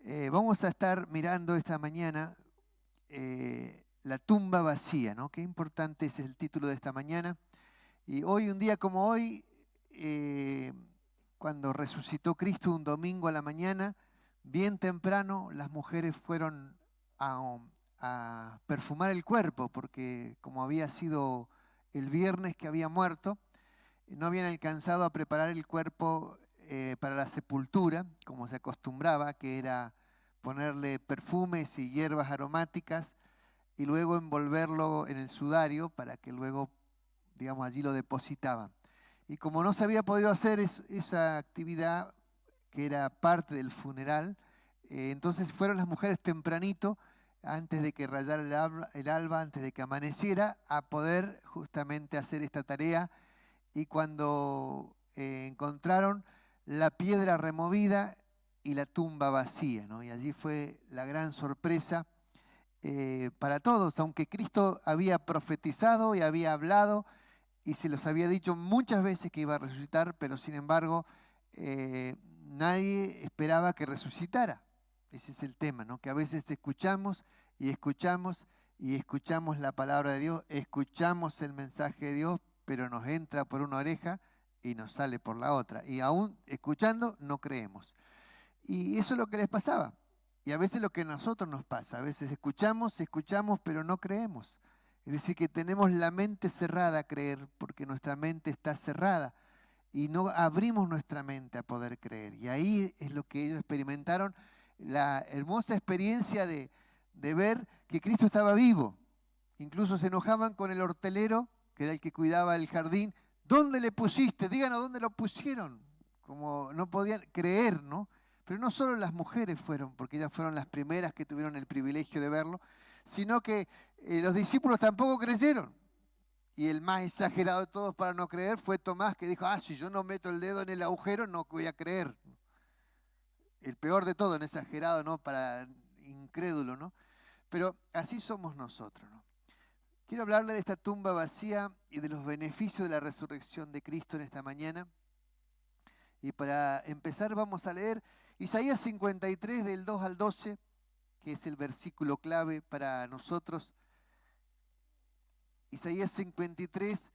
Vamos a estar mirando esta mañana la tumba vacía, ¿no? Qué importante es el título de esta mañana. Y hoy, un día como hoy, eh, cuando resucitó Cristo un domingo a la mañana, bien temprano, las mujeres fueron a perfumar el cuerpo, porque como había sido el viernes que había muerto, no habían alcanzado a preparar el cuerpo para la sepultura, como se acostumbraba, que era ponerle perfumes y hierbas aromáticas y luego envolverlo en el sudario para que luego, digamos, allí lo depositaban. Y como no se había podido hacer esa actividad, que era parte del funeral, entonces fueron las mujeres tempranito, antes de que rayara el alba, antes de que amaneciera, a poder justamente hacer esta tarea. Y cuando encontraron la piedra removida y la tumba vacía, ¿no? Y allí fue la gran sorpresa para todos, aunque Cristo había profetizado y había hablado y se los había dicho muchas veces que iba a resucitar, pero sin embargo nadie esperaba que resucitara. Ese es el tema, ¿no? Que a veces escuchamos y escuchamos y escuchamos la palabra de Dios, escuchamos el mensaje de Dios, pero nos entra por una oreja y nos sale por la otra. Y aún escuchando no creemos. Y eso es lo que les pasaba. Y a veces lo que a nosotros nos pasa, a veces escuchamos, pero no creemos. Es decir, que tenemos la mente cerrada a creer porque nuestra mente está cerrada y no abrimos nuestra mente a poder creer. Y ahí es lo que ellos experimentaron, la hermosa experiencia de ver que Cristo estaba vivo. Incluso se enojaban con el hortelero, que era el que cuidaba el jardín. ¿Dónde le pusiste? Díganos dónde lo pusieron. Como no podían creer, ¿no? Pero no solo las mujeres fueron, porque ellas fueron las primeras que tuvieron el privilegio de verlo, sino que los discípulos tampoco creyeron. Y el más exagerado de todos para no creer fue Tomás, que dijo, si yo no meto el dedo en el agujero, no voy a creer. El peor de todo, en exagerado, ¿no? Para incrédulo, ¿no? Pero así somos nosotros, ¿no? Quiero hablarle de esta tumba vacía y de los beneficios de la resurrección de Cristo en esta mañana. Y para empezar vamos a leer Isaías 53 del 2 al 12, que es el versículo clave para nosotros. Isaías 53,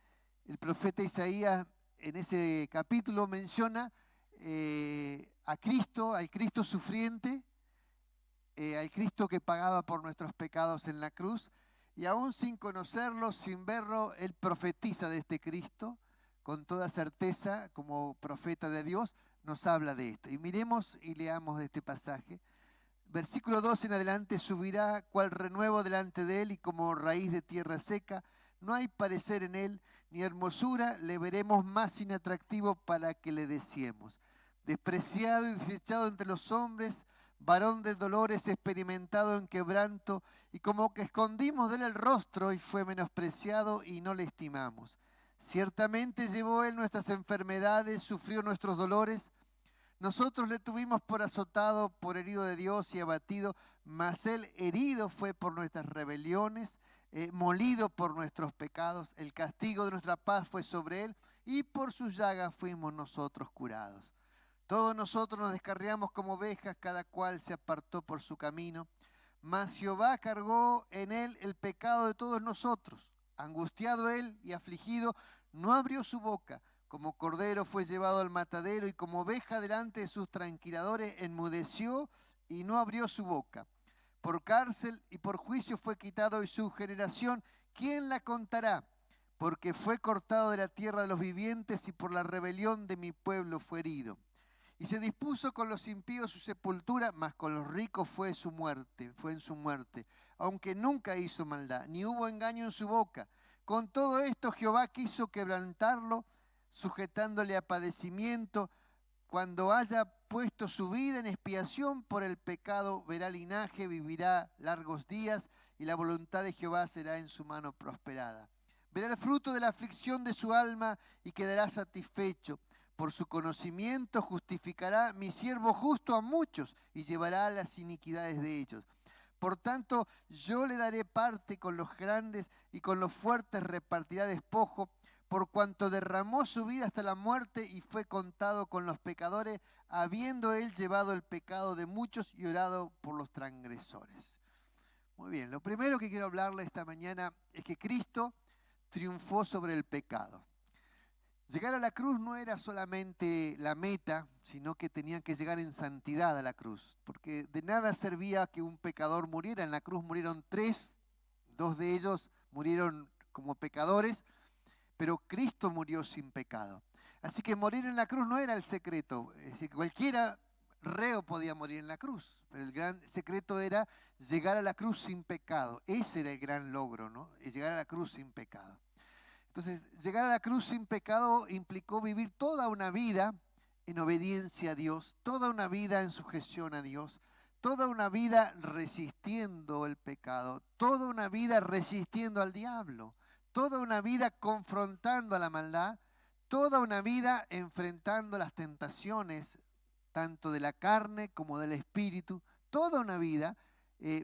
el profeta Isaías en ese capítulo menciona a Cristo, al Cristo sufriente, al Cristo que pagaba por nuestros pecados en la cruz, y aún sin conocerlo, sin verlo, él profetiza de este Cristo con toda certeza, como profeta de Dios, nos habla de esto. Y miremos y leamos de este pasaje. Versículo 12 en adelante: subirá cual renuevo delante de él y como raíz de tierra seca. No hay parecer en él, ni hermosura, le veremos más inatractivo para que le deseemos. Despreciado y desechado entre los hombres, varón de dolores, experimentado en quebranto, y como que escondimos de él el rostro y fue menospreciado y no le estimamos. Ciertamente llevó él nuestras enfermedades, sufrió nuestros dolores. Nosotros le tuvimos por azotado, por herido de Dios y abatido, mas él herido fue por nuestras rebeliones, molido por nuestros pecados. El castigo de nuestra paz fue sobre él y por sus llagas fuimos nosotros curados. Todos nosotros nos descarriamos como ovejas, cada cual se apartó por su camino. Mas Jehová cargó en él el pecado de todos nosotros. Angustiado él y afligido, no abrió su boca. Como cordero fue llevado al matadero y como oveja delante de sus tranquiladores enmudeció y no abrió su boca. Por cárcel y por juicio fue quitado y su generación, ¿quién la contará? Porque fue cortado de la tierra de los vivientes y por la rebelión de mi pueblo fue herido. Y se dispuso con los impíos su sepultura, mas con los ricos fue en su muerte, aunque nunca hizo maldad, ni hubo engaño en su boca. Con todo esto Jehová quiso quebrantarlo, sujetándole a padecimiento. Cuando haya puesto su vida en expiación por el pecado, verá linaje, vivirá largos días, y la voluntad de Jehová será en su mano prosperada. Verá el fruto de la aflicción de su alma y quedará satisfecho. Por su conocimiento justificará mi siervo justo a muchos y llevará las iniquidades de ellos. Por tanto, yo le daré parte con los grandes y con los fuertes repartirá despojo, por cuanto derramó su vida hasta la muerte y fue contado con los pecadores, habiendo él llevado el pecado de muchos y orado por los transgresores. Muy bien, lo primero que quiero hablarle esta mañana es que Cristo triunfó sobre el pecado. Llegar a la cruz no era solamente la meta, sino que tenían que llegar en santidad a la cruz, porque de nada servía que un pecador muriera. En la cruz murieron 3, 2 de ellos murieron como pecadores, pero Cristo murió sin pecado. Así que morir en la cruz no era el secreto, es decir, cualquiera reo podía morir en la cruz, pero el gran secreto era llegar a la cruz sin pecado. Ese era el gran logro, ¿no? Es llegar a la cruz sin pecado. Entonces, llegar a la cruz sin pecado implicó vivir toda una vida en obediencia a Dios, toda una vida en sujeción a Dios, toda una vida resistiendo el pecado, toda una vida resistiendo al diablo, toda una vida confrontando a la maldad, toda una vida enfrentando las tentaciones, tanto de la carne como del espíritu, toda una vida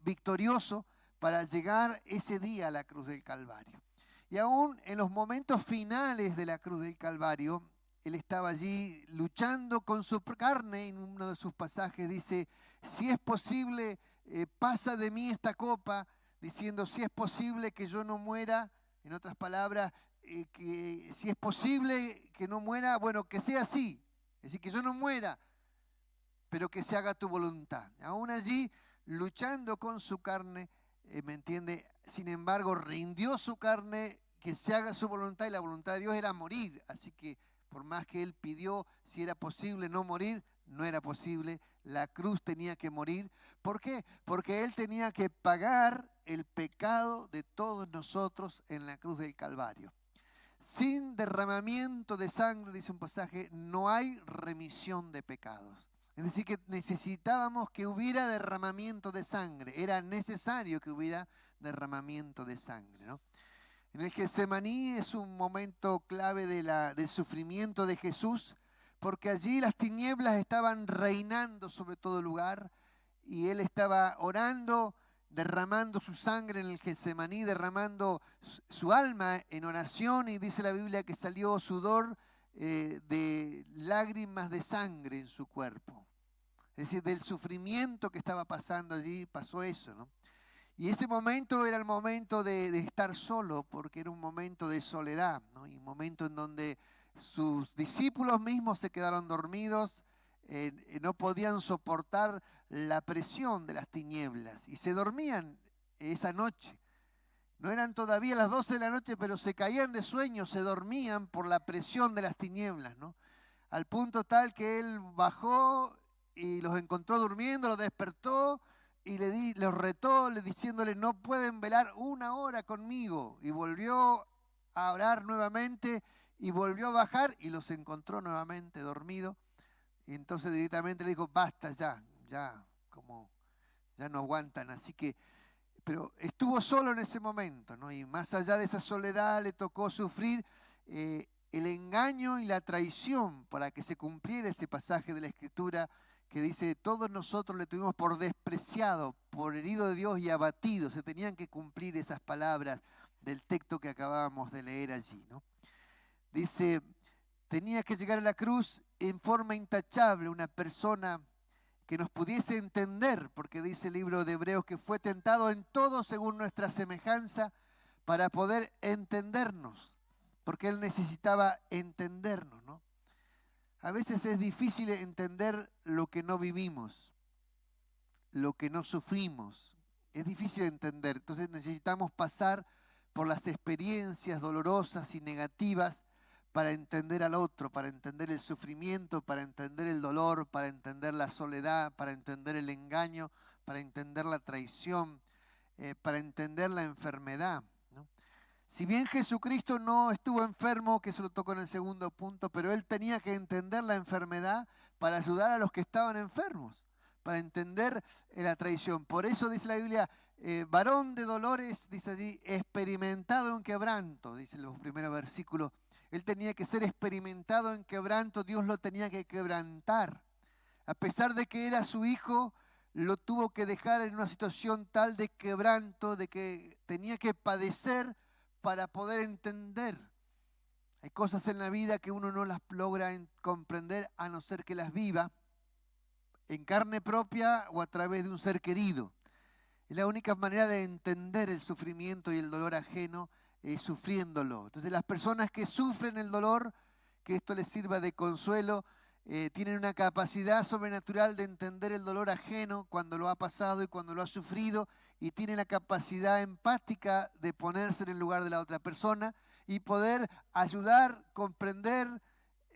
victorioso para llegar ese día a la cruz del Calvario. Y aún en los momentos finales de la cruz del Calvario, él estaba allí luchando con su carne. En uno de sus pasajes dice, si es posible, pasa de mí esta copa, diciendo, si es posible que yo no muera. En otras palabras, que si es posible que no muera, bueno, que sea así. Es decir, que yo no muera, pero que se haga tu voluntad. Aún allí, luchando con su carne, ¿me entiende? Sin embargo, rindió su carne, que se haga su voluntad, y la voluntad de Dios era morir. Así que por más que él pidió si era posible no morir, no era posible. La cruz tenía que morir. ¿Por qué? Porque él tenía que pagar el pecado de todos nosotros en la cruz del Calvario. Sin derramamiento de sangre, dice un pasaje, no hay remisión de pecados. Es decir, que necesitábamos que hubiera derramamiento de sangre. Era necesario que hubiera derramamiento de sangre, ¿no? En el Getsemaní es un momento clave del sufrimiento de Jesús, porque allí las tinieblas estaban reinando sobre todo lugar y él estaba orando, derramando su sangre en el Getsemaní, derramando su alma en oración, y dice la Biblia que salió sudor de lágrimas de sangre en su cuerpo. Es decir, del sufrimiento que estaba pasando allí pasó eso, ¿no? Y ese momento era el momento de estar solo, porque era un momento de soledad, ¿no? Y un momento en donde sus discípulos mismos se quedaron dormidos, no podían soportar la presión de las tinieblas y se dormían esa noche. No eran todavía las 12 de la noche, pero se caían de sueño, se dormían por la presión de las tinieblas, ¿no? Al punto tal que él bajó y los encontró durmiendo, los despertó y los retó, diciéndole, no pueden velar 1 hora conmigo. Y volvió a orar nuevamente y volvió a bajar y los encontró nuevamente dormidos. Y entonces directamente le dijo, basta ya no aguantan. Así que, pero estuvo solo en ese momento, ¿no? Y más allá de esa soledad le tocó sufrir el engaño y la traición para que se cumpliera ese pasaje de la Escritura que dice, todos nosotros le tuvimos por despreciado, por herido de Dios y abatido. Se tenían que cumplir esas palabras del texto que acabábamos de leer allí, ¿no? Dice, tenía que llegar a la cruz en forma intachable, una persona que nos pudiese entender, porque dice el libro de Hebreos que fue tentado en todo según nuestra semejanza para poder entendernos, porque él necesitaba entendernos, ¿no? A veces es difícil entender lo que no vivimos, lo que no sufrimos. Es difícil entender. Entonces necesitamos pasar por las experiencias dolorosas y negativas para entender al otro, para entender el sufrimiento, para entender el dolor, para entender la soledad, para entender el engaño, para entender la traición, para entender la enfermedad, ¿no? Si bien Jesucristo no estuvo enfermo, que eso lo tocó en el segundo punto, pero él tenía que entender la enfermedad para ayudar a los que estaban enfermos, para entender la traición. Por eso dice la Biblia, varón de dolores, dice allí, experimentado en quebranto, dice en los primeros versículos. Él tenía que ser experimentado en quebranto, Dios lo tenía que quebrantar. A pesar de que era su hijo, lo tuvo que dejar en una situación tal de quebranto, de que tenía que padecer para poder entender. Hay cosas en la vida que uno no las logra comprender a no ser que las viva en carne propia o a través de un ser querido. Es la única manera de entender el sufrimiento y el dolor ajeno es sufriéndolo. Entonces las personas que sufren el dolor, que esto les sirva de consuelo, tienen una capacidad sobrenatural de entender el dolor ajeno cuando lo ha pasado y cuando lo ha sufrido, y tienen la capacidad empática de ponerse en el lugar de la otra persona y poder ayudar, comprender,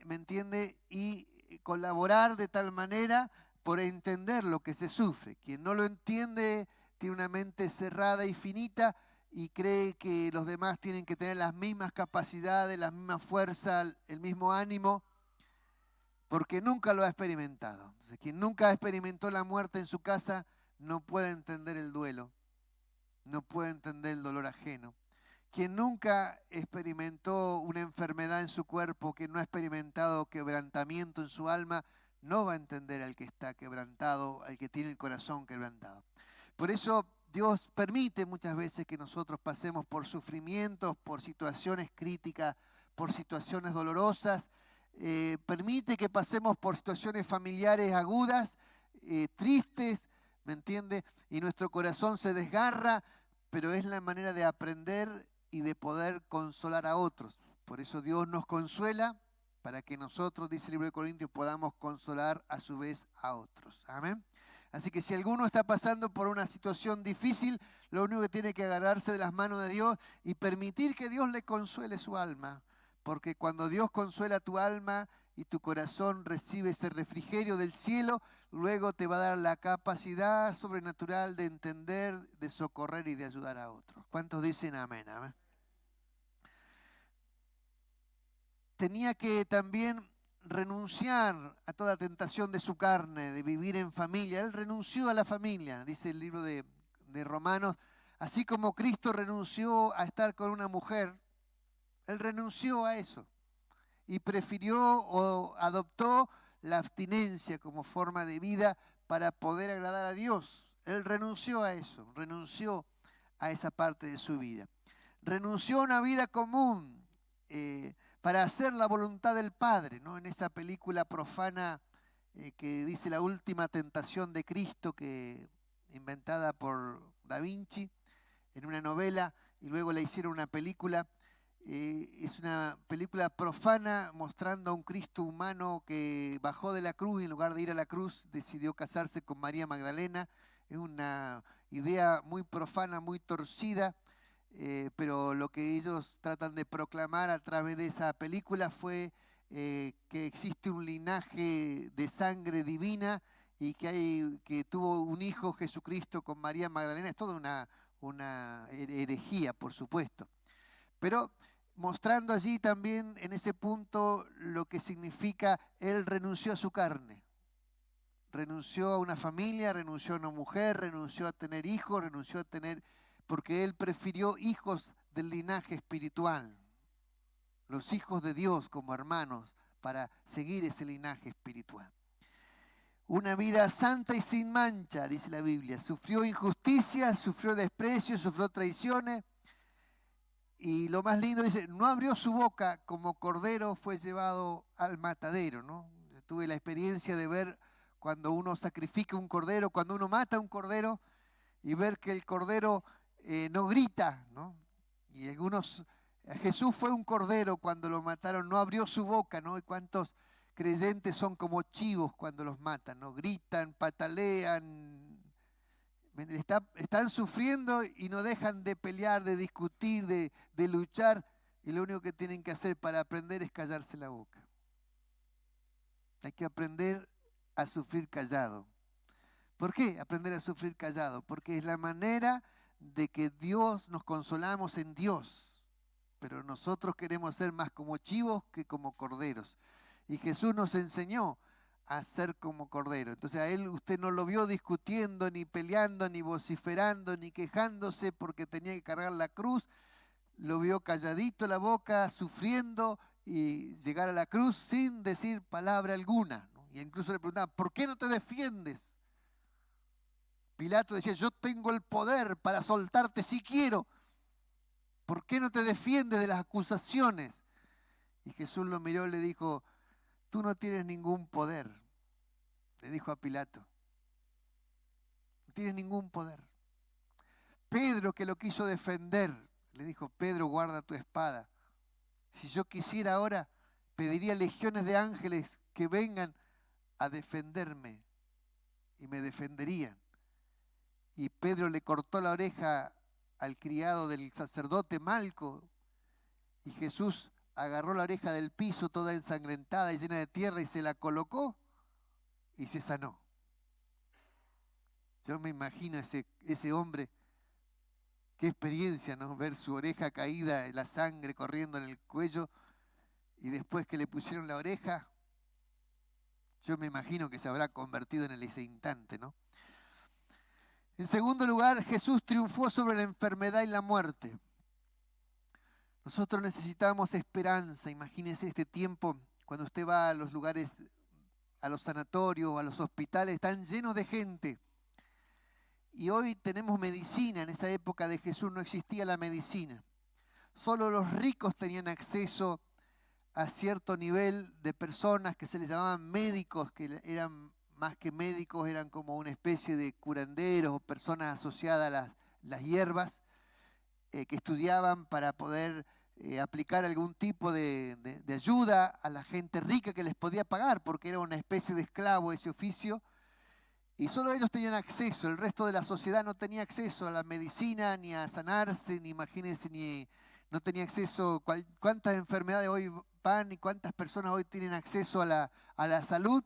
¿me entiende? Y colaborar de tal manera por entender lo que se sufre. Quien no lo entiende tiene una mente cerrada y finita y cree que los demás tienen que tener las mismas capacidades, la misma fuerza, el mismo ánimo, porque nunca lo ha experimentado. Entonces, quien nunca experimentó la muerte en su casa no puede entender el duelo, no puede entender el dolor ajeno. Quien nunca experimentó una enfermedad en su cuerpo, quien no ha experimentado quebrantamiento en su alma, no va a entender al que está quebrantado, al que tiene el corazón quebrantado. Por eso Dios permite muchas veces que nosotros pasemos por sufrimientos, por situaciones críticas, por situaciones dolorosas. Permite que pasemos por situaciones familiares agudas, tristes, ¿me entiende? Y nuestro corazón se desgarra, pero es la manera de aprender y de poder consolar a otros. Por eso Dios nos consuela, para que nosotros, dice el libro de Corintios, podamos consolar a su vez a otros. Amén. Así que si alguno está pasando por una situación difícil, lo único que tiene que agarrarse de las manos de Dios y permitir que Dios le consuele su alma. Porque cuando Dios consuela tu alma y tu corazón recibe ese refrigerio del cielo, luego te va a dar la capacidad sobrenatural de entender, de socorrer y de ayudar a otros. ¿Cuántos dicen amén? Amén. Tenía que también renunciar a toda tentación de su carne, de vivir en familia. Él renunció a la familia, dice el libro de Romanos. Así como Cristo renunció a estar con una mujer, Él renunció a eso y prefirió o adoptó la abstinencia como forma de vida para poder agradar a Dios. Él renunció a eso, renunció a esa parte de su vida. Renunció a una vida común para hacer la voluntad del Padre, ¿no? En esa película profana que dice La última tentación de Cristo, inventada por Da Vinci, en una novela, y luego le hicieron una película. Es una película profana mostrando a un Cristo humano que bajó de la cruz y en lugar de ir a la cruz decidió casarse con María Magdalena. Es una idea muy profana, muy torcida, pero lo que ellos tratan de proclamar a través de esa película fue que existe un linaje de sangre divina y que tuvo un hijo, Jesucristo, con María Magdalena. Es toda una herejía, por supuesto. Pero mostrando allí también en ese punto lo que significa, él renunció a su carne, renunció a una familia, renunció a una mujer, renunció a tener hijos, renunció a tener, porque él prefirió hijos del linaje espiritual, los hijos de Dios como hermanos, para seguir ese linaje espiritual. Una vida santa y sin mancha, dice la Biblia. Sufrió injusticia, sufrió desprecio, sufrió traiciones. Y lo más lindo dice, no abrió su boca, como cordero fue llevado al matadero, ¿no? Yo tuve la experiencia de ver cuando uno sacrifica un cordero, cuando uno mata un cordero, y ver que el cordero no grita, ¿no? Y Jesús fue un cordero cuando lo mataron, no abrió su boca, ¿no? Y cuántos creyentes son como chivos cuando los matan, ¿no? Gritan, patalean, están sufriendo y no dejan de pelear, de discutir, de luchar, y lo único que tienen que hacer para aprender es callarse la boca. Hay que aprender a sufrir callado. ¿Por qué aprender a sufrir callado? Porque es la manera de que Dios nos consolamos en Dios, pero nosotros queremos ser más como chivos que como corderos. Y Jesús nos enseñó a ser como cordero. Entonces a él usted no lo vio discutiendo, ni peleando, ni vociferando, ni quejándose porque tenía que cargar la cruz. Lo vio calladito la boca, sufriendo y llegar a la cruz sin decir palabra alguna, ¿no? Y incluso le preguntaban, ¿por qué no te defiendes? Pilato decía, yo tengo el poder para soltarte si quiero. ¿Por qué no te defiendes de las acusaciones? Y Jesús lo miró y le dijo, tú no tienes ningún poder, le dijo a Pilato. No tienes ningún poder. Pedro, que lo quiso defender, le dijo, Pedro, guarda tu espada. Si yo quisiera ahora, pediría legiones de ángeles que vengan a defenderme y me defenderían. Y Pedro le cortó la oreja al criado del sacerdote Malco, y Jesús agarró la oreja del piso toda ensangrentada y llena de tierra y se la colocó y se sanó. Yo me imagino ese hombre, qué experiencia, ¿no? Ver su oreja caída, la sangre corriendo en el cuello, y después que le pusieron la oreja, yo me imagino que se habrá convertido en ese instante, ¿no? En segundo lugar, Jesús triunfó sobre la enfermedad y la muerte. Nosotros necesitamos esperanza. Imagínese este tiempo, cuando usted va a los lugares, a los sanatorios, a los hospitales, están llenos de gente. Y hoy tenemos medicina. En esa época de Jesús no existía la medicina. Solo los ricos tenían acceso a cierto nivel de personas que se les llamaban médicos, que eran más que médicos, eran como una especie de curanderos o personas asociadas a las hierbas, que estudiaban para poder aplicar algún tipo de ayuda a la gente rica que les podía pagar, porque era una especie de esclavo ese oficio, y solo ellos tenían acceso. El resto de la sociedad no tenía acceso a la medicina, ni a sanarse, ni imagínense, no tenía acceso. ¿Cuántas enfermedades hoy van y cuántas personas hoy tienen acceso a la salud?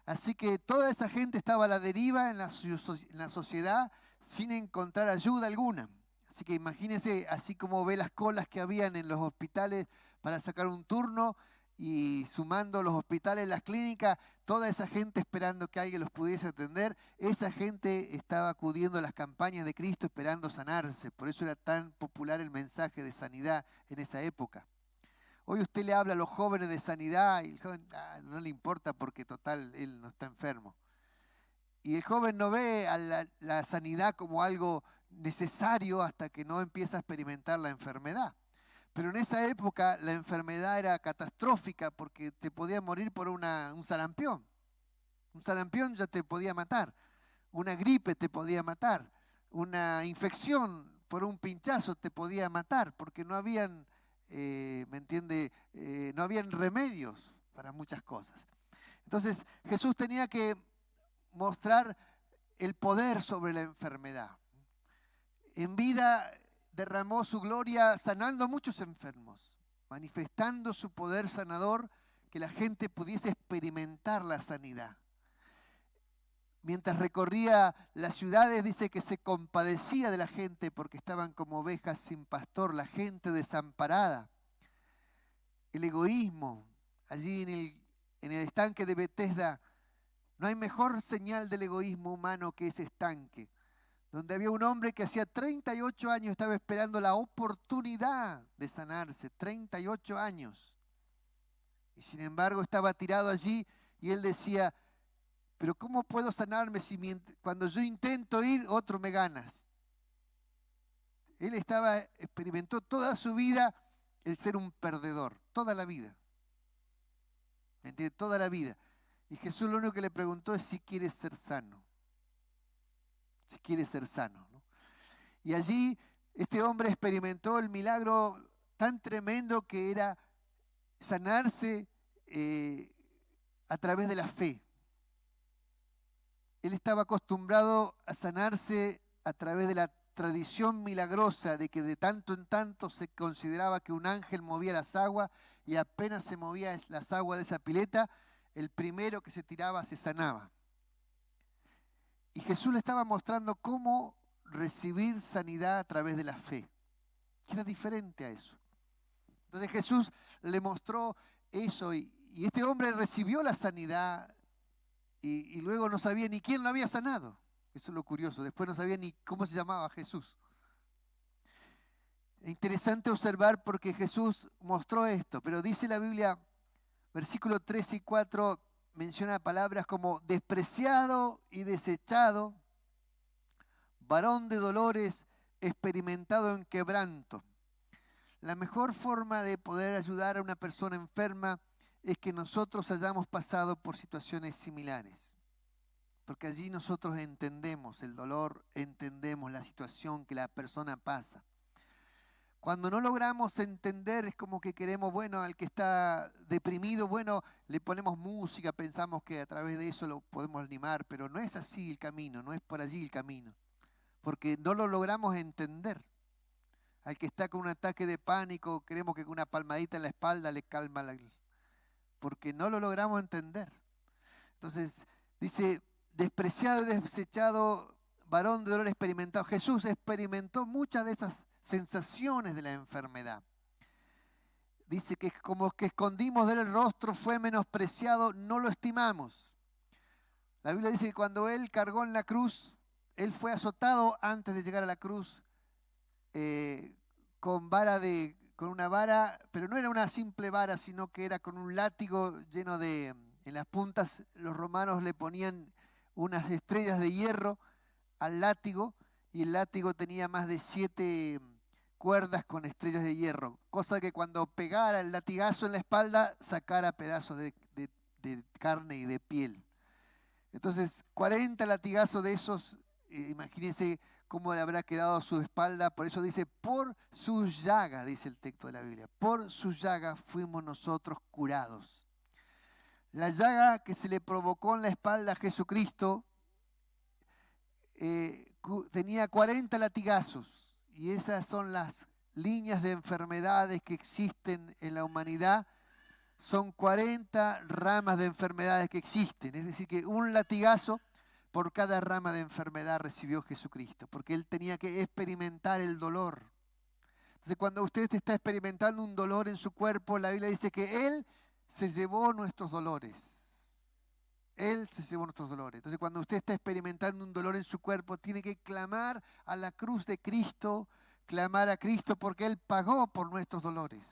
Así que toda esa gente estaba a la deriva en la sociedad sin encontrar ayuda alguna. Así que imagínense, así como ve las colas que habían en los hospitales para sacar un turno, y sumando los hospitales, las clínicas, toda esa gente esperando que alguien los pudiese atender, esa gente estaba acudiendo a las campañas de Cristo esperando sanarse. Por eso era tan popular el mensaje de sanidad en esa época. Hoy usted le habla a los jóvenes de sanidad y el joven no le importa porque total él no está enfermo. Y el joven no ve a la sanidad como algo necesario hasta que no empieza a experimentar la enfermedad. Pero en esa época la enfermedad era catastrófica porque te podía morir por un sarampión. Un sarampión ya te podía matar. Una gripe te podía matar. Una infección por un pinchazo te podía matar porque no habían, ¿me entiende? No habían remedios para muchas cosas. Entonces Jesús tenía que mostrar el poder sobre la enfermedad. En vida derramó su gloria sanando a muchos enfermos, manifestando su poder sanador, que la gente pudiese experimentar la sanidad. Mientras recorría las ciudades, dice que se compadecía de la gente porque estaban como ovejas sin pastor, la gente desamparada. El egoísmo, allí en el estanque de Betesda, no hay mejor señal del egoísmo humano que ese estanque, donde había un hombre que hacía 38 años estaba esperando la oportunidad de sanarse, 38 años. Y sin embargo estaba tirado allí y él decía, pero ¿cómo puedo sanarme si cuando yo intento ir, otro me ganas? Él experimentó toda su vida el ser un perdedor, toda la vida. ¿Me entiende? Toda la vida. Y Jesús lo único que le preguntó es si quiere ser sano. Si quiere ser sano, ¿no? Y allí este hombre experimentó el milagro tan tremendo que era sanarse a través de la fe. Él estaba acostumbrado a sanarse a través de la tradición milagrosa de que de tanto en tanto se consideraba que un ángel movía las aguas y apenas se movía las aguas de esa pileta, el primero que se tiraba se sanaba. Y Jesús le estaba mostrando cómo recibir sanidad a través de la fe, que era diferente a eso. Entonces Jesús le mostró eso y este hombre recibió la sanidad y luego no sabía ni quién lo había sanado. Eso es lo curioso, después no sabía ni cómo se llamaba Jesús. Es interesante observar porque Jesús mostró esto, pero dice la Biblia, versículos 3 y 4, menciona palabras como despreciado y desechado, varón de dolores, experimentado en quebranto. La mejor forma de poder ayudar a una persona enferma es que nosotros hayamos pasado por situaciones similares. Porque allí nosotros entendemos el dolor, entendemos la situación que la persona pasa. Cuando no logramos entender, es como que queremos, bueno, al que está deprimido, bueno, le ponemos música, pensamos que a través de eso lo podemos animar, pero no es así el camino, no es por allí el camino, porque no lo logramos entender. Al que está con un ataque de pánico, creemos que con una palmadita en la espalda le calma, porque no lo logramos entender. Entonces, dice, despreciado y desechado, varón de dolor experimentado. Jesús experimentó muchas de esas sensaciones de la enfermedad. Dice que como que escondimos de él el rostro, fue menospreciado, no lo estimamos. La Biblia dice que cuando él cargó en la cruz, él fue azotado antes de llegar a la cruz con una vara, pero no era una simple vara, sino que era con un látigo lleno de, en las puntas los romanos le ponían unas estrellas de hierro al látigo, y el látigo tenía más de 7 cuerdas con estrellas de hierro, cosa que cuando pegara el latigazo en la espalda sacara pedazos de carne y de piel. Entonces 40 latigazos de esos, imagínense cómo le habrá quedado su espalda. Por eso dice, por sus llagas, dice el texto de la Biblia, por sus llagas fuimos nosotros curados. La llaga que se le provocó en la espalda a Jesucristo tenía 40 latigazos, y esas son las líneas de enfermedades que existen en la humanidad. Son 40 ramas de enfermedades que existen, es decir, que un latigazo por cada rama de enfermedad recibió Jesucristo, porque él tenía que experimentar el dolor. Entonces, cuando usted está experimentando un dolor en su cuerpo, la Biblia dice que él se llevó nuestros dolores. Él se llevó nuestros dolores. Entonces, cuando usted está experimentando un dolor en su cuerpo, tiene que clamar a la cruz de Cristo, clamar a Cristo, porque él pagó por nuestros dolores.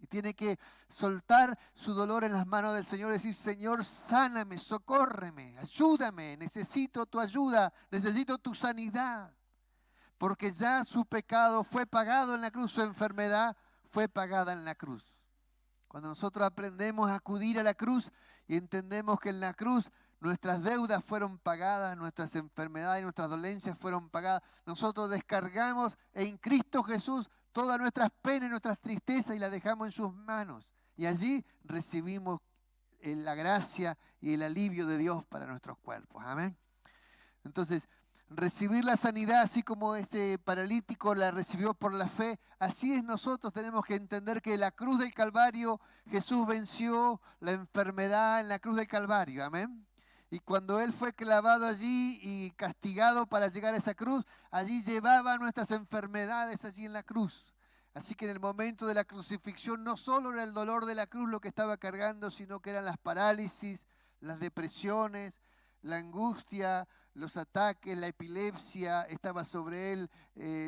Y tiene que soltar su dolor en las manos del Señor y decir, Señor, sáname, socórreme, ayúdame, necesito tu ayuda, necesito tu sanidad. Porque ya su pecado fue pagado en la cruz, su enfermedad fue pagada en la cruz. Cuando nosotros aprendemos a acudir a la cruz y entendemos que en la cruz nuestras deudas fueron pagadas, nuestras enfermedades y nuestras dolencias fueron pagadas, nosotros descargamos en Cristo Jesús todas nuestras penas y nuestras tristezas y las dejamos en sus manos. Y allí recibimos la gracia y el alivio de Dios para nuestros cuerpos. Amén. Entonces, recibir la sanidad, así como ese paralítico la recibió por la fe, así es nosotros tenemos que entender que en la cruz del Calvario Jesús venció la enfermedad en la cruz del Calvario. Amén. Y cuando Él fue clavado allí y castigado para llegar a esa cruz, allí llevaba nuestras enfermedades allí en la cruz. Así que en el momento de la crucifixión no solo era el dolor de la cruz lo que estaba cargando, sino que eran las parálisis, las depresiones, la angustia, los ataques, la epilepsia estaba sobre él,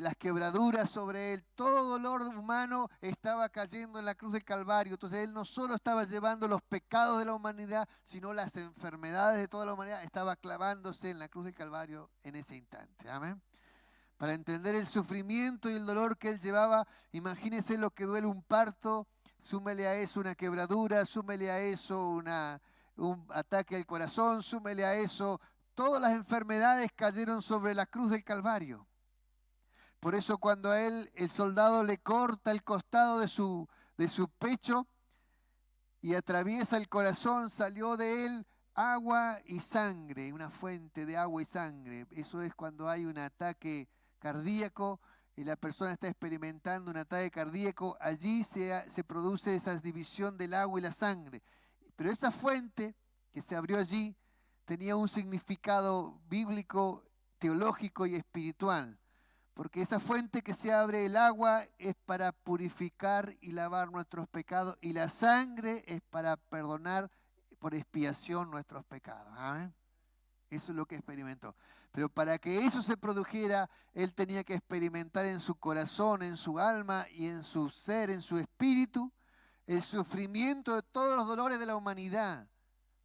las quebraduras sobre él, todo dolor humano estaba cayendo en la cruz del Calvario. Entonces él no solo estaba llevando los pecados de la humanidad, sino las enfermedades de toda la humanidad, estaba clavándose en la cruz del Calvario en ese instante. Amén. Para entender el sufrimiento y el dolor que él llevaba, imagínese lo que duele un parto, súmele a eso una quebradura, súmele a eso un ataque al corazón, súmele a eso. Todas las enfermedades cayeron sobre la cruz del Calvario. Por eso cuando a él el soldado le corta el costado de su pecho y atraviesa el corazón, salió de él agua y sangre, una fuente de agua y sangre. Eso es cuando hay un ataque cardíaco y la persona está experimentando un ataque cardíaco, allí se produce esa división del agua y la sangre. Pero esa fuente que se abrió allí tenía un significado bíblico, teológico y espiritual, porque esa fuente que se abre, el agua, es para purificar y lavar nuestros pecados, y la sangre es para perdonar por expiación nuestros pecados. ¿Amén? Eso es lo que experimentó. Pero para que eso se produjera, él tenía que experimentar en su corazón, en su alma y en su ser, en su espíritu, el sufrimiento de todos los dolores de la humanidad,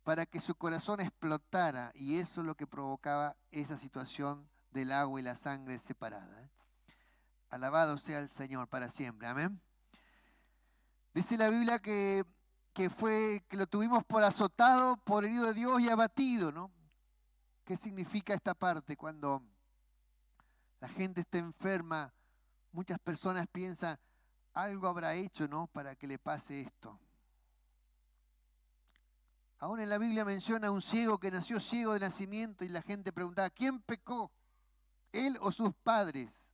para que su corazón explotara, y eso es lo que provocaba esa situación del agua y la sangre separada. Alabado sea el Señor para siempre. Amén. Dice la Biblia que lo tuvimos por azotado, por herido de Dios y abatido, ¿no? ¿Qué significa esta parte? Cuando la gente está enferma, muchas personas piensan, algo habrá hecho, ¿no?, para que le pase esto. Aún en la Biblia menciona a un ciego que nació ciego de nacimiento y la gente preguntaba, ¿quién pecó? ¿Él o sus padres?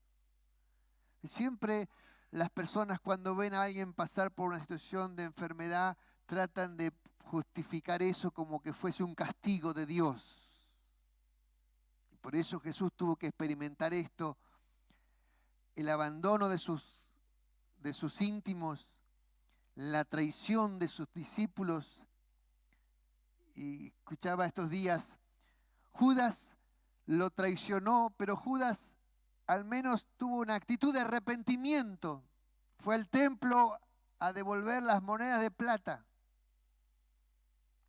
Y siempre las personas cuando ven a alguien pasar por una situación de enfermedad tratan de justificar eso como que fuese un castigo de Dios. Y por eso Jesús tuvo que experimentar esto, el abandono de sus íntimos, la traición de sus discípulos. Y escuchaba estos días, Judas lo traicionó, pero Judas al menos tuvo una actitud de arrepentimiento. Fue al templo a devolver las monedas de plata.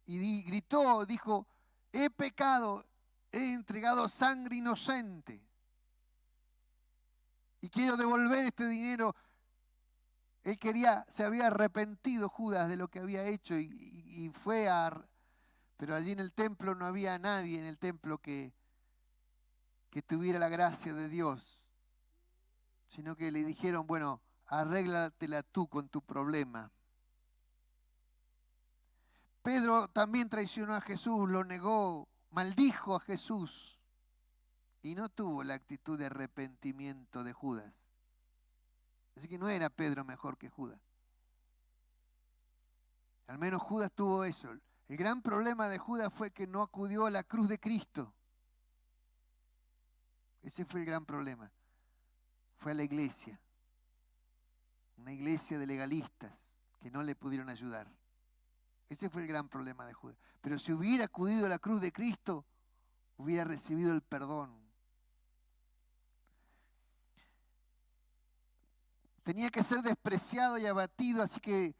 Y gritó, dijo, he pecado, he entregado sangre inocente. Y quiero devolver este dinero. Él se había arrepentido Judas de lo que había hecho y fue a... Pero allí en el templo no había nadie en el templo que tuviera la gracia de Dios, sino que le dijeron, bueno, arréglatela tú con tu problema. Pedro también traicionó a Jesús, lo negó, maldijo a Jesús y no tuvo la actitud de arrepentimiento de Judas. Así que no era Pedro mejor que Judas. Al menos Judas tuvo eso. El gran problema de Judas fue que no acudió a la cruz de Cristo. Ese fue el gran problema. Fue a la iglesia. Una iglesia de legalistas que no le pudieron ayudar. Ese fue el gran problema de Judas. Pero si hubiera acudido a la cruz de Cristo, hubiera recibido el perdón. Tenía que ser despreciado y abatido, así que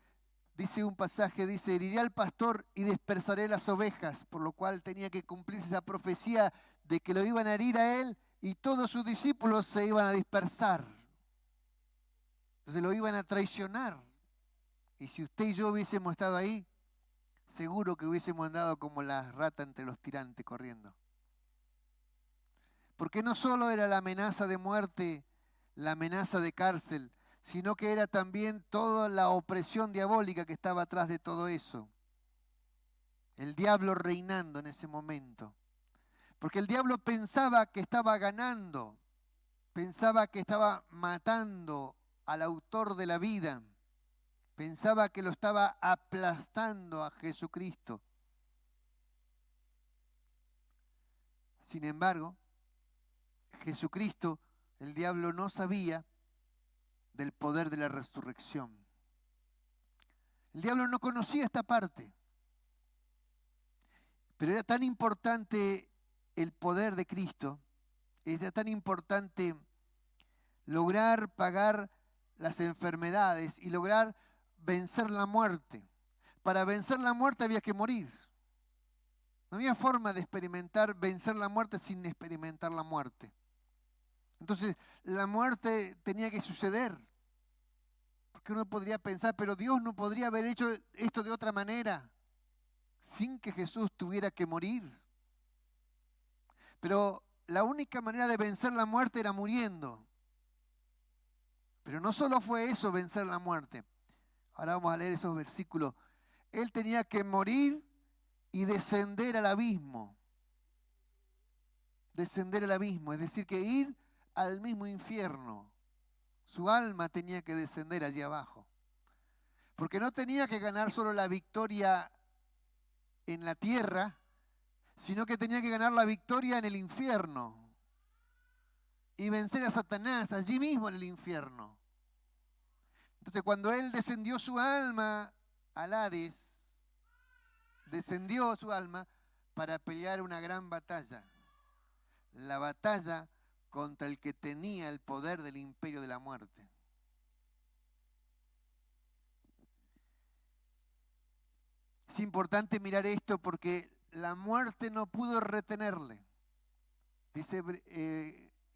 dice un pasaje, dice, heriré al pastor y dispersaré las ovejas, por lo cual tenía que cumplirse esa profecía de que lo iban a herir a él y todos sus discípulos se iban a dispersar. Entonces lo iban a traicionar. Y si usted y yo hubiésemos estado ahí, seguro que hubiésemos andado como la rata entre los tirantes corriendo. Porque no solo era la amenaza de muerte, la amenaza de cárcel, sino que era también toda la opresión diabólica que estaba atrás de todo eso. El diablo reinando en ese momento. Porque el diablo pensaba que estaba ganando, pensaba que estaba matando al autor de la vida, pensaba que lo estaba aplastando a Jesucristo. Sin embargo, Jesucristo, el diablo no sabía del poder de la resurrección. El diablo no conocía esta parte, pero era tan importante el poder de Cristo, era tan importante lograr pagar las enfermedades y lograr vencer la muerte. Para vencer la muerte había que morir. No había forma de experimentar vencer la muerte sin experimentar la muerte. Entonces, la muerte tenía que suceder. Porque uno podría pensar, pero Dios no podría haber hecho esto de otra manera, sin que Jesús tuviera que morir. Pero la única manera de vencer la muerte era muriendo. Pero no solo fue eso, vencer la muerte. Ahora vamos a leer esos versículos. Él tenía que morir y descender al abismo. Descender al abismo, es decir, que ir al mismo infierno. Su alma tenía que descender allí abajo. Porque no tenía que ganar solo la victoria en la tierra, sino que tenía que ganar la victoria en el infierno. Y vencer a Satanás allí mismo en el infierno. Entonces cuando él descendió su alma al Hades, descendió su alma para pelear una gran batalla. La batalla contra el que tenía el poder del imperio de la muerte. Es importante mirar esto porque la muerte no pudo retenerle. Dice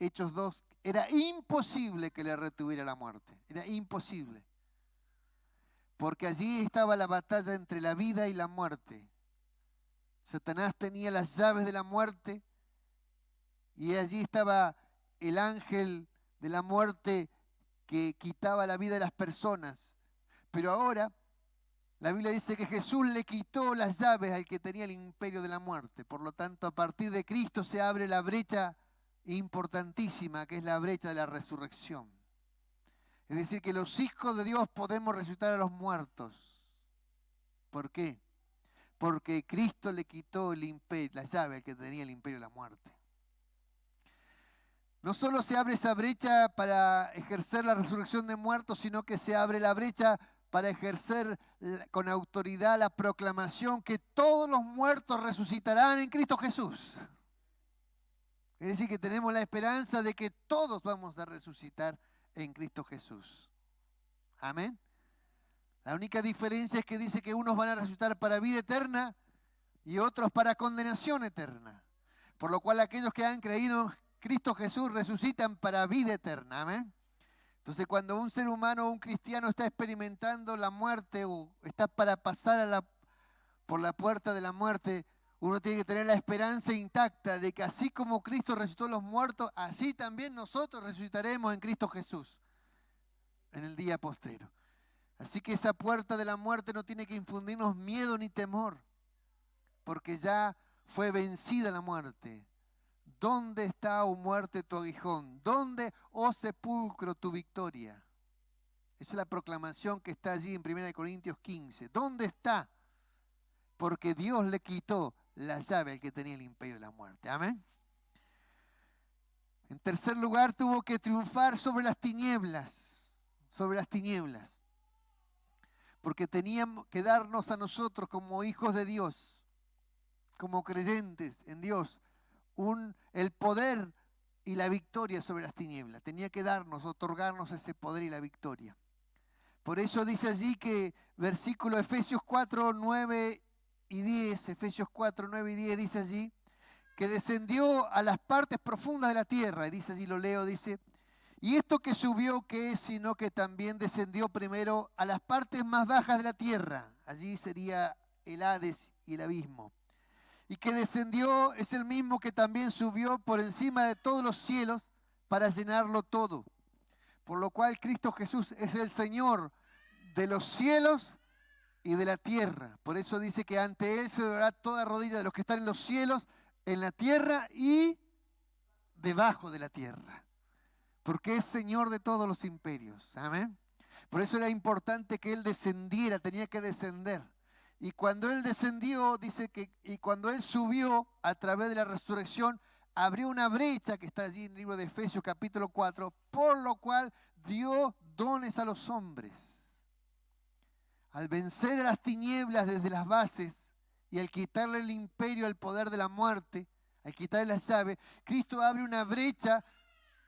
Hechos 2, era imposible que le retuviera la muerte. Era imposible. porque allí estaba la batalla entre la vida y la muerte. Satanás tenía las llaves de la muerte y allí estaba el ángel de la muerte que quitaba la vida de las personas. Pero ahora la Biblia dice que Jesús le quitó las llaves al que tenía el imperio de la muerte. Por lo tanto, a partir de Cristo se abre la brecha importantísima, que es la brecha de la resurrección. Es decir, que los hijos de Dios podemos resucitar a los muertos. ¿Por qué? Porque Cristo le quitó el imperio, la llave al que tenía el imperio de la muerte. No solo se abre esa brecha para ejercer la resurrección de muertos, sino que se abre la brecha para ejercer con autoridad la proclamación que todos los muertos resucitarán en Cristo Jesús. Es decir, que tenemos la esperanza de que todos vamos a resucitar en Cristo Jesús. Amén. La única diferencia es que dice que unos van a resucitar para vida eterna y otros para condenación eterna. Por lo cual aquellos que han creído en Cristo Jesús resucitan para vida eterna. Amén. Entonces, cuando un ser humano o un cristiano está experimentando la muerte o está para pasar por la puerta de la muerte, uno tiene que tener la esperanza intacta de que así como Cristo resucitó a los muertos, así también nosotros resucitaremos en Cristo Jesús en el día postrero. Así que esa puerta de la muerte no tiene que infundirnos miedo ni temor, porque ya fue vencida la muerte. ¿Dónde está, oh muerte, tu aguijón? ¿Dónde, oh sepulcro, tu victoria? Esa es la proclamación que está allí en 1 Corintios 15. ¿Dónde está? Porque Dios le quitó la llave al que tenía el imperio de la muerte. Amén. En tercer lugar, tuvo que triunfar sobre las tinieblas. Sobre las tinieblas. Porque teníamos que darnos a nosotros como hijos de Dios, como creyentes en Dios, el poder y la victoria sobre las tinieblas. Tenía que darnos, otorgarnos ese poder y la victoria. Por eso dice allí que versículo Efesios 4, 9 y 10, Efesios 4, 9 y 10 dice allí, que descendió a las partes profundas de la tierra. Y dice allí, lo leo, dice, y esto que subió, ¿qué es? Sino que también descendió primero a las partes más bajas de la tierra. Allí sería el Hades y el abismo. Y que descendió es el mismo que también subió por encima de todos los cielos para llenarlo todo. Por lo cual Cristo Jesús es el Señor de los cielos y de la tierra. Por eso dice que ante Él se doblará toda rodilla de los que están en los cielos, en la tierra y debajo de la tierra. Porque es Señor de todos los imperios. Amén. Por eso era importante que Él descendiera, tenía que descender. Y cuando Él descendió, dice que, y cuando Él subió a través de la resurrección, abrió una brecha que está allí en el libro de Efesios capítulo 4, por lo cual dio dones a los hombres. Al vencer a las tinieblas desde las bases y al quitarle el imperio, el poder de la muerte, al quitarle las llaves, Cristo abre una brecha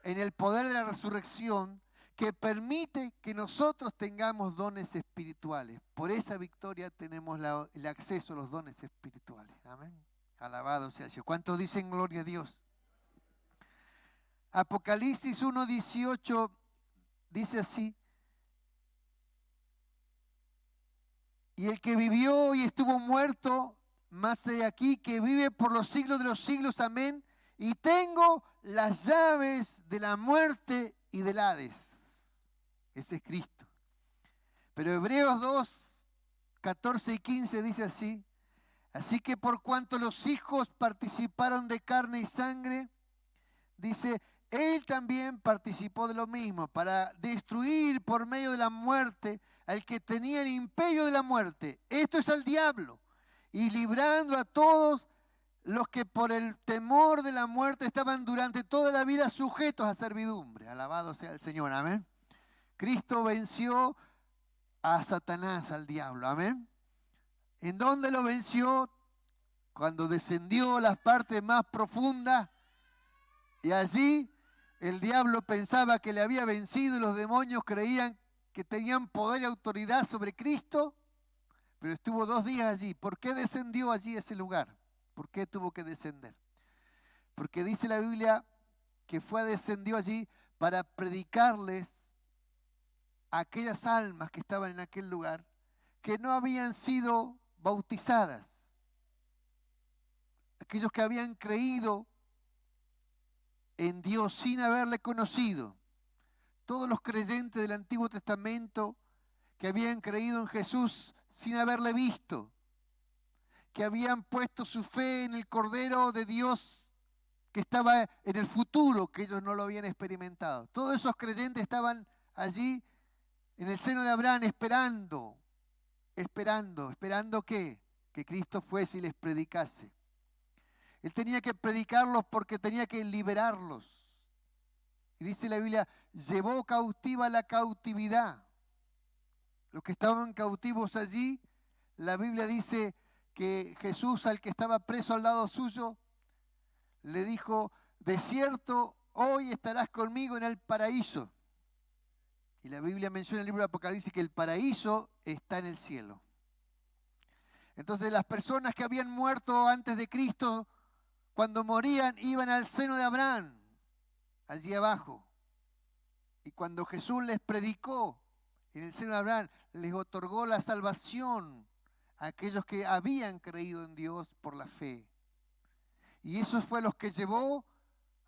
en el poder de la resurrección que permite que nosotros tengamos dones espirituales. Por esa victoria tenemos el acceso a los dones espirituales. Amén. Alabado sea Dios. ¿Cuántos dicen gloria a Dios? Apocalipsis 1:18 dice así. Y el que vivió y estuvo muerto, más he aquí que vive por los siglos de los siglos. Amén. Y tengo las llaves de la muerte y del Hades. Ese es Cristo. Pero Hebreos 2, 14 y 15 dice así. Así que por cuanto los hijos participaron de carne y sangre, dice, Él también participó de lo mismo, para destruir por medio de la muerte al que tenía el imperio de la muerte. Esto es al diablo. Y librando a todos los que por el temor de la muerte estaban durante toda la vida sujetos a servidumbre. Alabado sea el Señor. Amén. Cristo venció a Satanás, al diablo. Amén. ¿En dónde lo venció? Cuando descendió a las partes más profundas. Y allí el diablo pensaba que le había vencido y los demonios creían que tenían poder y autoridad sobre Cristo. Pero estuvo 2 días allí. ¿Por qué descendió allí a ese lugar? ¿Por qué tuvo que descender? Porque dice la Biblia que descendió allí para predicarles a aquellas almas que estaban en aquel lugar que no habían sido bautizadas, aquellos que habían creído en Dios sin haberle conocido. Todos los creyentes del Antiguo Testamento que habían creído en Jesús sin haberle visto, que habían puesto su fe en el Cordero de Dios que estaba en el futuro, que ellos no lo habían experimentado. Todos esos creyentes estaban allí en el seno de Abraham esperando que Cristo fuese y les predicase. Él tenía que predicarlos porque tenía que liberarlos. Y dice la Biblia, llevó cautiva la cautividad. Los que estaban cautivos allí, la Biblia dice que Jesús, al que estaba preso al lado suyo, le dijo, de cierto, hoy estarás conmigo en el paraíso. Y la Biblia menciona en el libro de Apocalipsis que el paraíso está en el cielo. Entonces las personas que habían muerto antes de Cristo, cuando morían, iban al seno de Abraham, allí abajo. Y cuando Jesús les predicó en el seno de Abraham, les otorgó la salvación a aquellos que habían creído en Dios por la fe. Y eso fue los que llevó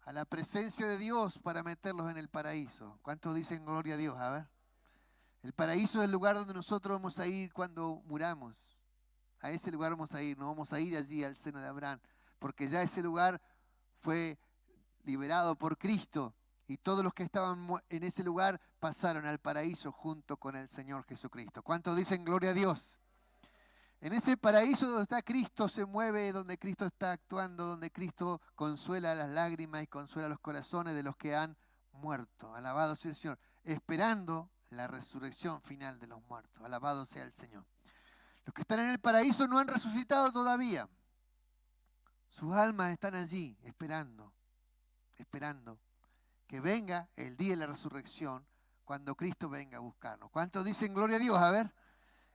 a la presencia de Dios para meterlos en el paraíso. ¿Cuántos dicen gloria a Dios? A ver. El paraíso es el lugar donde nosotros vamos a ir cuando muramos. A ese lugar vamos a ir, no vamos a ir allí al seno de Abraham, porque ya ese lugar fue liberado por Cristo y todos los que estaban en ese lugar pasaron al paraíso junto con el Señor Jesucristo. ¿Cuántos dicen gloria a Dios? En ese paraíso donde está Cristo se mueve, donde Cristo está actuando, donde Cristo consuela las lágrimas y consuela los corazones de los que han muerto. Alabado sea el Señor. Esperando la resurrección final de los muertos. Alabado sea el Señor. Los que están en el paraíso no han resucitado todavía. Sus almas están allí esperando que venga el día de la resurrección cuando Cristo venga a buscarnos. ¿Cuántos dicen gloria a Dios? A ver.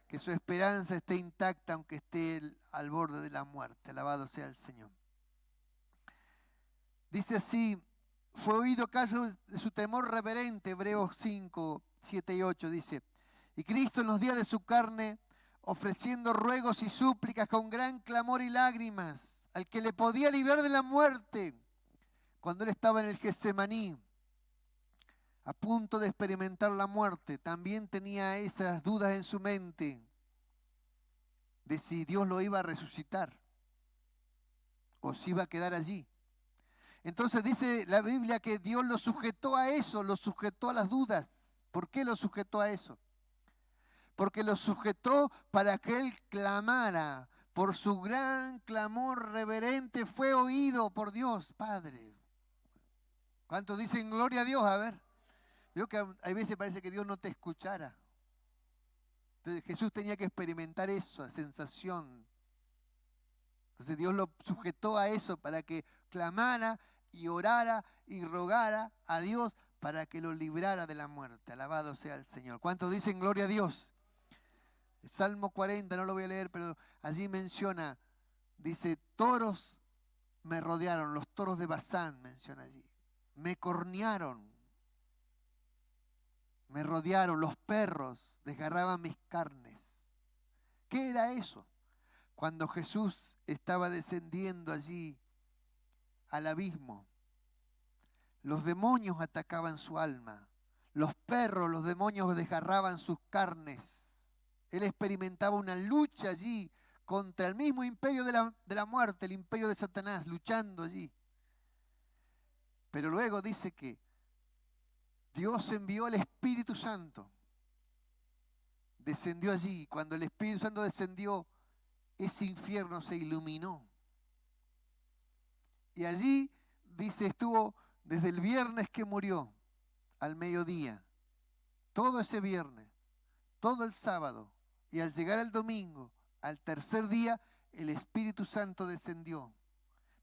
Que su esperanza esté intacta aunque esté al borde de la muerte. Alabado sea el Señor. Dice así, fue oído caso de su temor reverente, Hebreos 5, 7 y 8 dice, y Cristo en los días de su carne, ofreciendo ruegos y súplicas con gran clamor y lágrimas, al que le podía librar de la muerte, cuando él estaba en el Getsemaní, a punto de experimentar la muerte, también tenía esas dudas en su mente de si Dios lo iba a resucitar o si iba a quedar allí. Entonces dice la Biblia que Dios lo sujetó a eso, lo sujetó a las dudas. ¿Por qué lo sujetó a eso? Porque lo sujetó para que él clamara. Por su gran clamor reverente fue oído por Dios, Padre. ¿Cuántos dicen gloria a Dios? A ver. Veo que hay veces parece que Dios no te escuchara. Entonces Jesús tenía que experimentar eso, esa sensación. Entonces Dios lo sujetó a eso para que clamara y orara y rogara a Dios para que lo librara de la muerte. Alabado sea el Señor. ¿Cuántos dicen gloria a Dios? El Salmo 40, no lo voy a leer, pero allí menciona, dice, toros me rodearon, los toros de Basán menciona allí. Me cornearon. Me rodearon, los perros desgarraban mis carnes. ¿Qué era eso? Cuando Jesús estaba descendiendo allí al abismo, los demonios atacaban su alma. Los perros, los demonios desgarraban sus carnes. Él experimentaba una lucha allí contra el mismo imperio de la muerte, el imperio de Satanás, luchando allí. Pero luego dice que Dios envió al Espíritu Santo. Descendió allí. Cuando el Espíritu Santo descendió, ese infierno se iluminó. Y allí, dice, estuvo desde el viernes que murió al mediodía. Todo ese viernes, todo el sábado. Y al llegar el domingo, al tercer día, el Espíritu Santo descendió.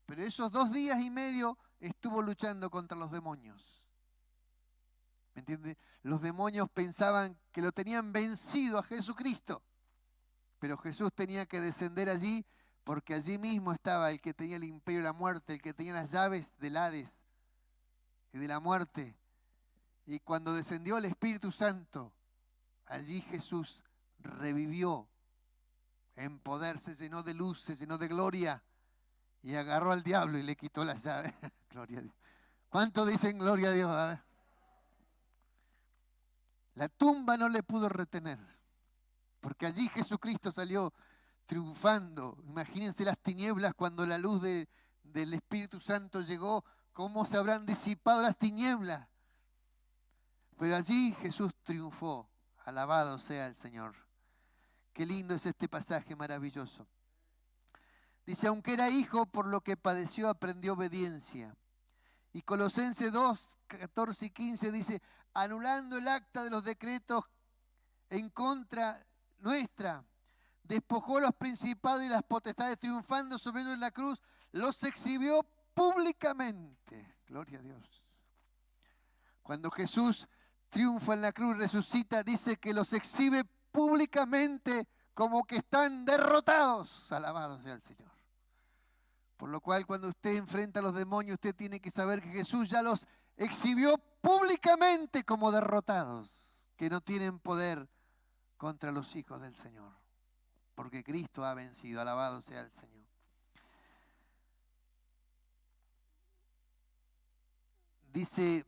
Pero esos 2 días y medio estuvo luchando contra los demonios. ¿Me entiende? Los demonios pensaban que lo tenían vencido a Jesucristo. Pero Jesús tenía que descender allí porque allí mismo estaba el que tenía el imperio de la muerte, el que tenía las llaves del Hades y de la muerte. Y cuando descendió el Espíritu Santo, allí Jesús revivió en poder, se llenó de luz, se llenó de gloria y agarró al diablo y le quitó la llave. Gloria a Dios. ¿Cuántos dicen gloria a Dios? A ver. La tumba no le pudo retener, porque allí Jesucristo salió triunfando. Imagínense las tinieblas cuando la luz del Espíritu Santo llegó, cómo se habrán disipado las tinieblas. Pero allí Jesús triunfó. Alabado sea el Señor. Qué lindo es este pasaje maravilloso. Dice, aunque era hijo, por lo que padeció, aprendió obediencia. Y Colosenses 2, 14 y 15 dice, anulando el acta de los decretos en contra nuestra, despojó a los principados y las potestades, triunfando sobre ellos en la cruz, los exhibió públicamente. Gloria a Dios. Cuando Jesús triunfa en la cruz, resucita, dice que los exhibe públicamente como que están derrotados. Alabado sea el Señor. Por lo cual, cuando usted enfrenta a los demonios, usted tiene que saber que Jesús ya los exhibió públicamente como derrotados, que no tienen poder contra los hijos del Señor, porque Cristo ha vencido. Alabado sea el Señor. Dice,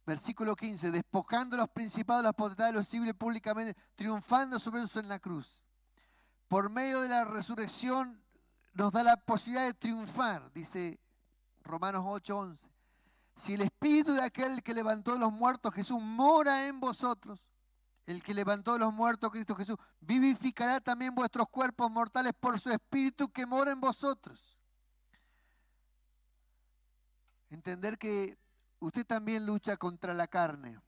versículo 15, despojando a los principados, las potestades, los exhibe públicamente, triunfando sobre ellos en la cruz. Por medio de la resurrección nos da la posibilidad de triunfar, dice Romanos 8:11. Si el espíritu de aquel que levantó de los muertos, Jesús, mora en vosotros, el que levantó de los muertos, Cristo Jesús, vivificará también vuestros cuerpos mortales por su espíritu que mora en vosotros. Entender que usted también lucha contra la carne.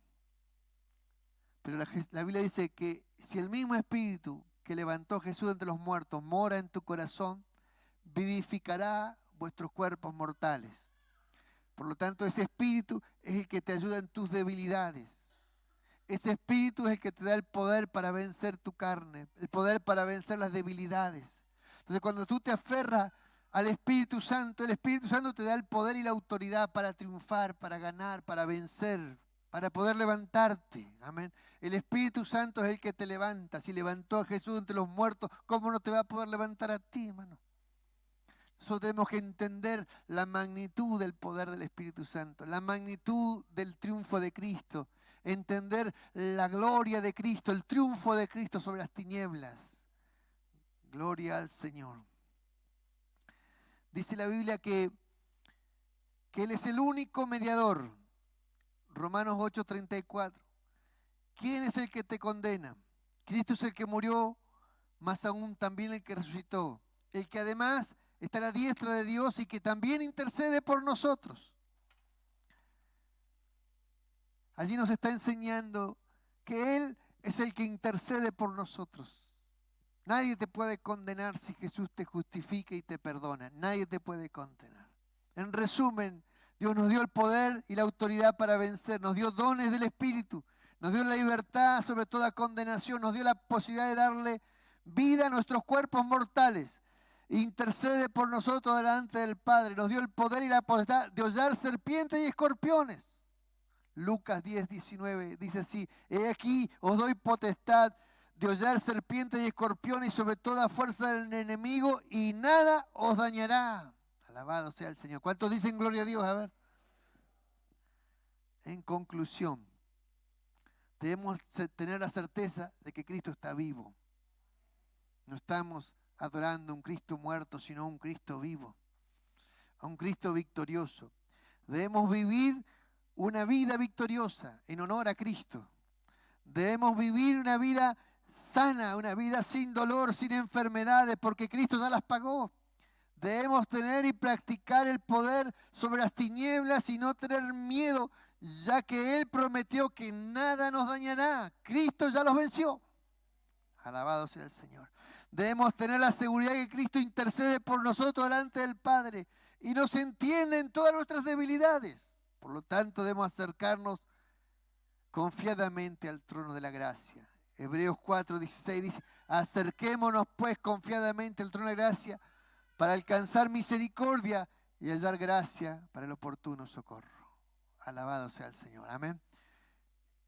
Pero la Biblia dice que si el mismo espíritu que levantó Jesús entre los muertos mora en tu corazón, vivificará vuestros cuerpos mortales. Por lo tanto, ese espíritu es el que te ayuda en tus debilidades. Ese espíritu es el que te da el poder para vencer tu carne, el poder para vencer las debilidades. Entonces, cuando tú te aferras al Espíritu Santo, el Espíritu Santo te da el poder y la autoridad para triunfar, para ganar, para vencer, para poder levantarte. Amén. El Espíritu Santo es el que te levanta. Si levantó a Jesús entre los muertos, ¿cómo no te va a poder levantar a ti, hermano? Nosotros tenemos que entender la magnitud del poder del Espíritu Santo, la magnitud del triunfo de Cristo, entender la gloria de Cristo, el triunfo de Cristo sobre las tinieblas. Gloria al Señor. Dice la Biblia que Él es el único mediador. Romanos 8:34. ¿Quién es el que te condena? Cristo es el que murió, más aún también el que resucitó. El que además está a la diestra de Dios y que también intercede por nosotros. Allí nos está enseñando que Él es el que intercede por nosotros. Nadie te puede condenar si Jesús te justifica y te perdona. Nadie te puede condenar. En resumen, Dios nos dio el poder y la autoridad para vencer. Nos dio dones del Espíritu. Nos dio la libertad sobre toda condenación. Nos dio la posibilidad de darle vida a nuestros cuerpos mortales. Intercede por nosotros delante del Padre. Nos dio el poder y la potestad de hollar serpientes y escorpiones. Lucas 10:19 dice así: he aquí os doy potestad de hollar serpientes y escorpiones y sobre toda fuerza del enemigo y nada os dañará. Alabado sea el Señor. ¿Cuántos dicen gloria a Dios? A ver. En conclusión, debemos tener la certeza de que Cristo está vivo. No estamos adorando a un Cristo muerto, sino a un Cristo vivo, a un Cristo victorioso. Debemos vivir una vida victoriosa en honor a Cristo. Debemos vivir una vida sana, una vida sin dolor, sin enfermedades, porque Cristo ya las pagó. Debemos tener y practicar el poder sobre las tinieblas y no tener miedo, ya que Él prometió que nada nos dañará. Cristo ya los venció. Alabado sea el Señor. Debemos tener la seguridad que Cristo intercede por nosotros delante del Padre y nos entiende en todas nuestras debilidades. Por lo tanto, debemos acercarnos confiadamente al trono de la gracia. Hebreos 4:16 dice: acerquémonos pues confiadamente al trono de la gracia para alcanzar misericordia y hallar gracia para el oportuno socorro. Alabado sea el Señor. Amén.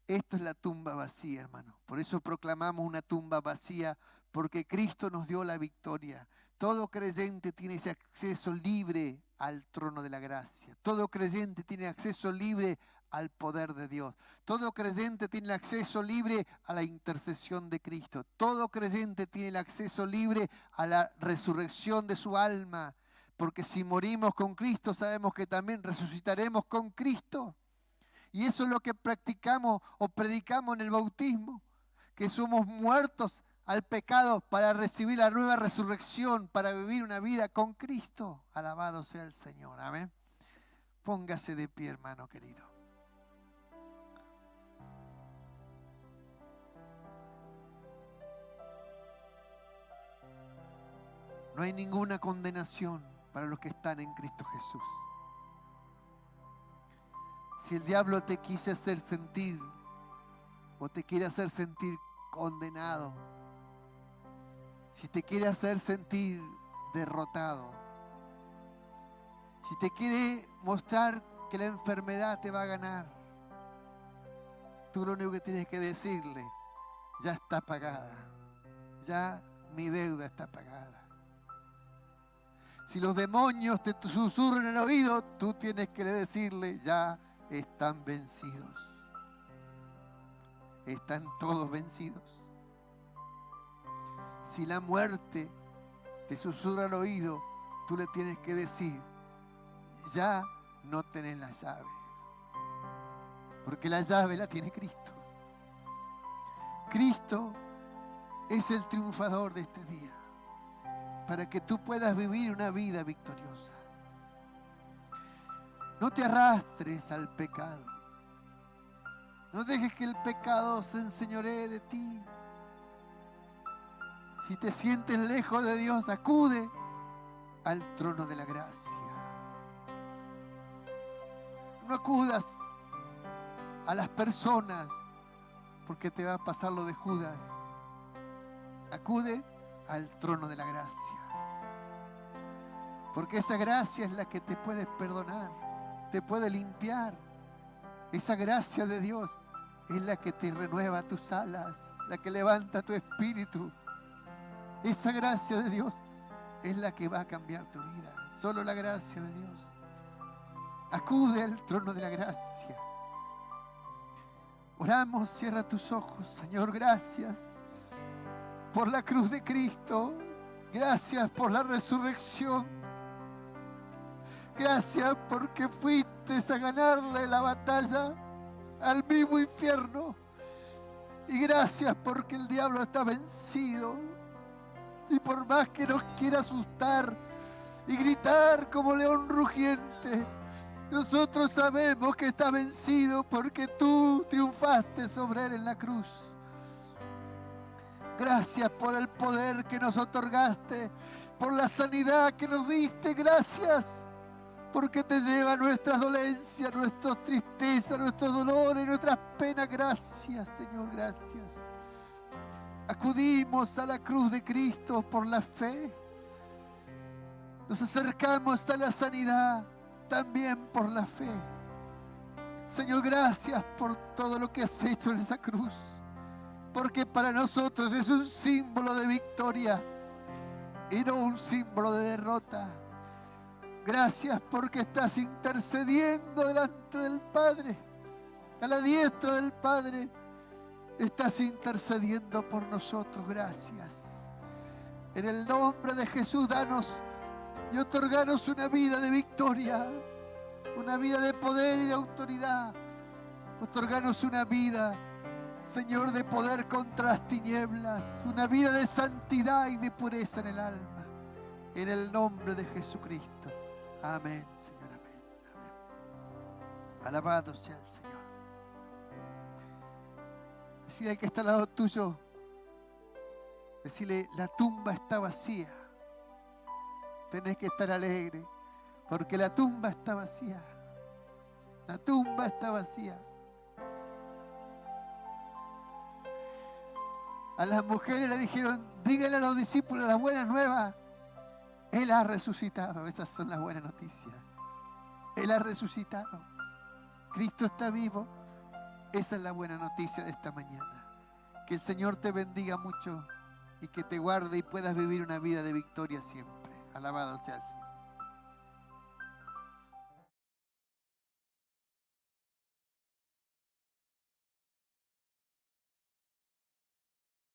Esto es la tumba vacía, hermano. Por eso proclamamos una tumba vacía, porque Cristo nos dio la victoria. Todo creyente tiene ese acceso libre al trono de la gracia. Todo creyente tiene acceso libre al poder de Dios. Todo creyente tiene el acceso libre a la intercesión de Cristo. Todo creyente tiene el acceso libre a la resurrección de su alma. Porque si morimos con Cristo, sabemos que también resucitaremos con Cristo. Y eso es lo que practicamos o predicamos en el bautismo, que somos muertos al pecado para recibir la nueva resurrección, para vivir una vida con Cristo. Alabado sea el Señor. Amén. Póngase de pie, hermano querido. No hay ninguna condenación para los que están en Cristo Jesús. Si el diablo te quise hacer sentir o te quiere hacer sentir condenado, si te quiere hacer sentir derrotado, si te quiere mostrar que la enfermedad te va a ganar, tú lo único que tienes que decirle: ya está pagada, ya mi deuda está pagada. Si los demonios te susurran en el oído, tú tienes que decirle: ya están vencidos. Están todos vencidos. Si la muerte te susurra al oído, tú le tienes que decir: ya no tenés la llave. Porque la llave la tiene Cristo. Cristo es el triunfador de este día, para que tú puedas vivir una vida victoriosa. No te arrastres al pecado. No dejes que el pecado se enseñoree de ti. Si te sientes lejos de Dios, acude al trono de la gracia. No acudas a las personas, porque te va a pasar lo de Judas. Acude al trono de la gracia. Porque esa gracia es la que te puede perdonar, te puede limpiar. Esa gracia de Dios es la que te renueva tus alas, la que levanta tu espíritu. Esa gracia de Dios es la que va a cambiar tu vida. Solo la gracia de Dios. Acude al trono de la gracia. Oramos, cierra tus ojos. Señor, gracias por la cruz de Cristo. Gracias por la resurrección. Gracias porque fuiste a ganarle la batalla al mismo infierno. Y gracias porque el diablo está vencido. Y por más que nos quiera asustar y gritar como león rugiente, nosotros sabemos que está vencido porque tú triunfaste sobre él en la cruz. Gracias por el poder que nos otorgaste, por la sanidad que nos diste. Gracias porque te lleva nuestras dolencias, nuestras tristezas, nuestros dolores, nuestras penas. Gracias, Señor, gracias. Acudimos a la cruz de Cristo por la fe. Nos acercamos a la sanidad también por la fe. Señor, gracias por todo lo que has hecho en esa cruz, porque para nosotros es un símbolo de victoria y no un símbolo de derrota. Gracias porque estás intercediendo delante del Padre, a la diestra del Padre. Estás intercediendo por nosotros. Gracias. En el nombre de Jesús, danos y otorganos una vida de victoria, una vida de poder y de autoridad. Otorganos una vida, Señor, de poder contra las tinieblas, una vida de santidad y de pureza en el alma. En el nombre de Jesucristo. Amén, Señor, amén. Amén. Alabado sea el Señor. Decirle al que está al lado tuyo, decirle: la tumba está vacía. Tenés que estar alegre, porque la tumba está vacía. La tumba está vacía. A las mujeres le dijeron: díganle a los discípulos las buenas nuevas. Él ha resucitado. Esas son las buenas noticias. Él ha resucitado. Cristo está vivo Esa es la buena noticia de esta mañana. Que el Señor te bendiga mucho y que te guarde y puedas vivir una vida de victoria siempre. Alabado sea el Señor.